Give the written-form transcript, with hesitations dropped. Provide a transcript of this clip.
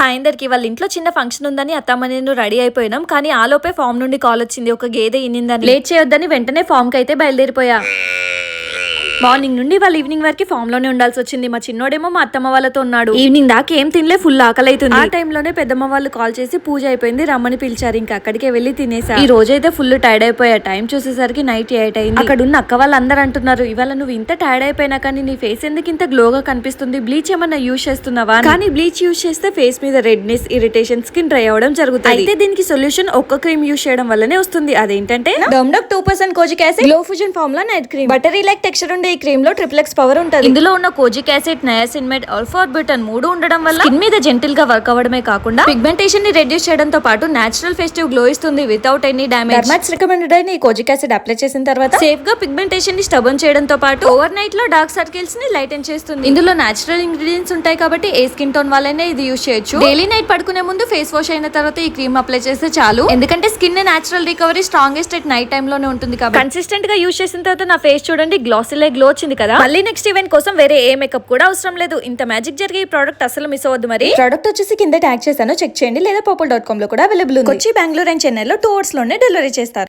అందరికి వాళ్ళ ఇంట్లో చిన్న ఫంక్షన్ ఉందని అత్తమ్మ నేను రెడీ అయిపోయినాం. కానీ ఆలోపే ఫామ్ నుండి కాల్ వచ్చింది, ఒక గేదె ఇన్నిందని. లేట్ చేయొద్దని వెంటనే ఫామ్ కి అయితే బయలుదేరిపోయా. మార్నింగ్ నుండి వాళ్ళు ఈవినింగ్ వరకు ఫామ్ లోనే ఉండాల్సి వచ్చింది. మా చిన్నోడేమో మా అత్తమ్మ వాళ్ళతో ఉన్నాడు. ఈవినింగ్ దాకా ఏం తినలే, ఫుల్ ఆకలి అవుతుంది. ఆ టైంలోనే పెద్దమ్మ వాళ్ళు కాల్ చేసి పూజ అయిపోయింది రమ్మని పిలిచారు. ఇంకా అక్కడికే వెళ్లి తినేసా. ఈ రోజైతే ఫుల్ టైర్డ్ అయిపోయా. టైం చూసేసరికి నైట్ 8 అయింది. అక్కడ ఉన్న అక్క వాళ్ళు అందరూ అంటున్నారు, ఇవాళ నువ్వు ఇంత టైర్డ్ అయిపోయినా కానీ నీ ఫేస్ ఎందుకు ఇంత గ్లోగా కనిపిస్తుంది, బ్లీచ్ ఏమన్నా యూజ్ చేస్తున్నావా? కానీ బ్లీచ్ యూజ్ చేస్తే ఫేస్ మీద రెడ్నెస్, ఇరిటేషన్, స్కిన్ డ్రై అవడం జరుగుతుంది. అయితే దీనికి సొల్యూషన్ ఒక్క క్రీమ్ యూజ్ చేయడం వల్లనే వస్తుంది. అదేంటంటే డోమ్డోక్ 2% kojic acid glow fusion formula night cream. Buttery like texture ఉండే ఈ క్రీమ్ లో ట్రిప్లెక్స్ పవర్ ఉంటుంది. ఇందులో ఉన్న కోజిక్ యాసిడ్, నయాసిన్మేట్, ఆల్ఫార్బిటన్ 3 ఉండడం వల్ల స్కిన్ మీద జెంటిల్ గా వర్క్ అవ్వడమే కాకుండా పిగ్మెంటేషన్ ని రెడ్యూస్ చేయడంతో పాటు నేచురల్ ఫెస్టివ్ గ్లో ఇస్తుంది వితౌట్ ఎనీ డామేజ్. డర్మాట్స్ రికమెండెడ్ అయిన ఈ కోజిక్ యాసిడ్ అప్లై చేసిన తర్వాత సేఫ్ గా పిగ్మెంటేషన్ ని స్టబన్ చేయడంతో పాటు ఓవర్ నైట్ లో డార్క్ సర్కిల్స్ ని లైటన్ చేస్తుంది. ఇందులో నేచురల్ ఇంగ్రీడియంట్స్ ఉంటాయి కాబట్టి ఏ స్కిన్ టోన్ వాళ్ళైనా ఇది యూజ్ చేయొచ్చు. డైలీ నైట్ పడుకునే ముందు ఫేస్ వాష్ అయిన తర్వాత ఈ క్రీమ్ అప్లై చేస్తే చాలు. ఎందుకంటే skin natural recovery strongest at night time లోనే ఉంటుంది కాబట్టి కన్సిస్టెంట్ గా యూజ్ చేసిన తర్వాత నా ఫేస్ చూడండి గ్లాసీ గ్లో వచ్చింది కదా. మళ్ళీ నెక్స్ట్ ఈవెంట్ కోసం వేరే ఏ మేకప్ కూడా అవసరం లేదు. ఇంత మ్యాజిక్ జరిగే ఈ ప్రోడక్ట్ అసలు మిస్ అవ్వద్దు. మరి ప్రోడక్ట్ వచ్చేసి కింద ట్యాగ్ చేశాను, చెక్ చేయండి. లేదా purple.com లో కూడా అవైలబుల్ ఉంది. కొచ్చి, బెంగళూరు అండ్ చెన్నైలో 2 hours లోనే డెలివరీ చేస్తారు.